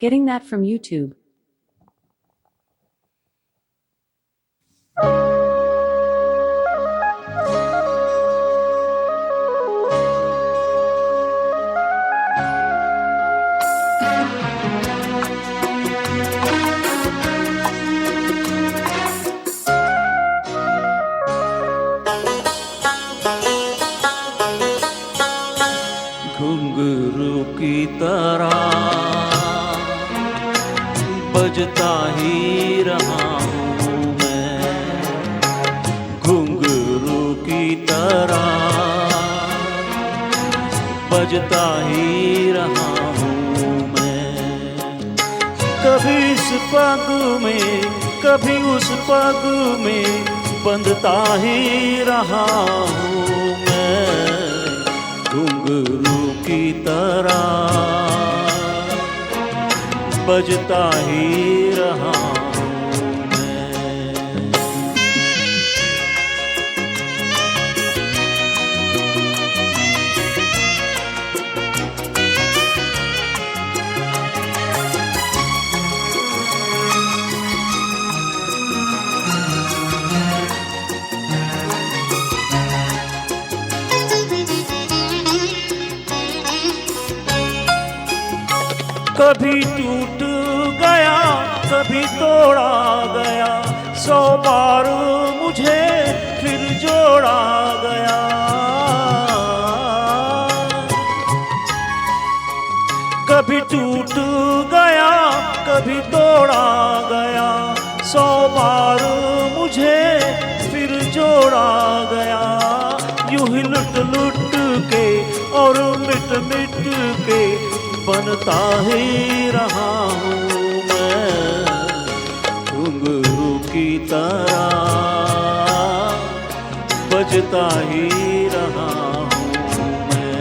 Getting that from YouTube. घुंघरू की तरह बजता ही रहा हूँ मैं, घुंघरू की तरह बजता ही रहा हूँ मैं। कभी इस पग में कभी उस पग में बंधता ही रहा हूँ मैं, घुंघरू की तरह बजता ही रहा हूँ मैं। कभी टूट गया कभी तोड़ा गया, 100 बार मुझे फिर जोड़ा गया। कभी टूट गया कभी तोड़ा गया, 100 बार मुझे फिर जोड़ा गया। यूं ही लुट लुट के और मिट मिट के बनता ही रहा हूँ मैं, घुंघरू की तरह बजता ही रहा हूँ मैं।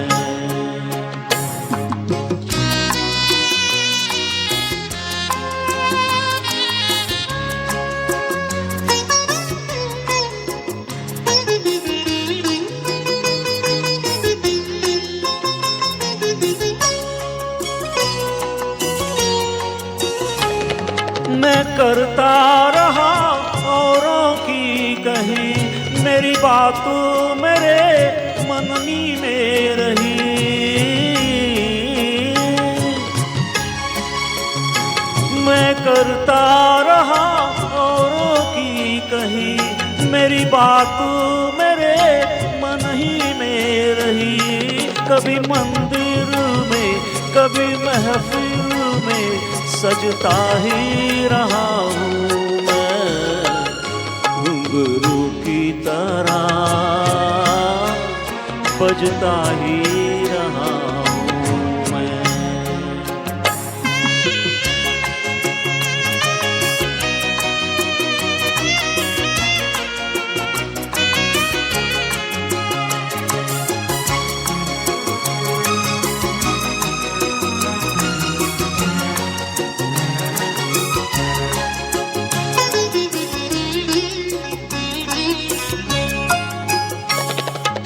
मैं करता रहा औरों की कही, मेरी बात मेरे मन में रही। मैं करता रहा औरों की कही, मेरी बात मेरे मन ही में रही। कभी मंदिर में कभी महफिल में सजता ही रहा हूँ मैं, घुंघरू की तरह बजता ही रहा हूँ मैं।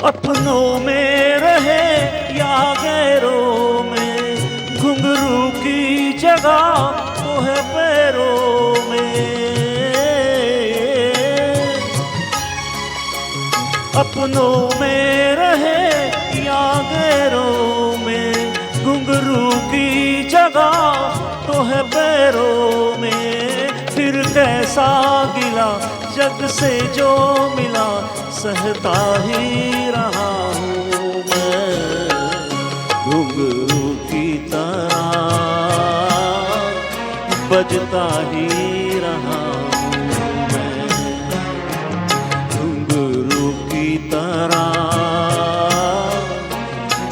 अपनों में रहे या गैरों में, घुंघरू की जगह तो है पैरों में। अपनों में रहे या गैरों में, घुंघरू की जगह तो है पैरों में। फिर कैसा गिला जग से जो मिला, सहता ही रहा हूँ मैं, घुंघरू की तरह बजता ही रहा हूँ मैं, घुंघरू की तरह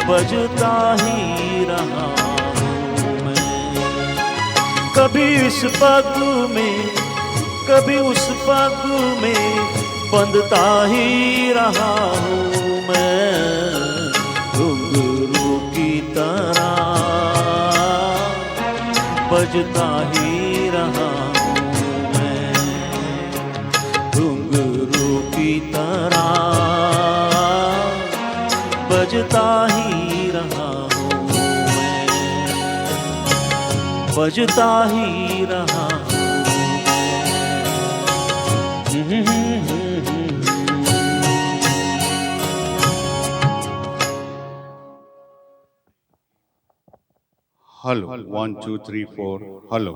बजता ही रहा हूँ मैं। कभी इस पग में कभी उस पग में बंधता ही रहा हूँ मैं, घुंघरू की तरह बजता ही रहा हूँ मैं, घुंघरू की तरह बजता ही रहा हूँ मैं। बजता ही रहा हेलो 1 2 3 4 हेलो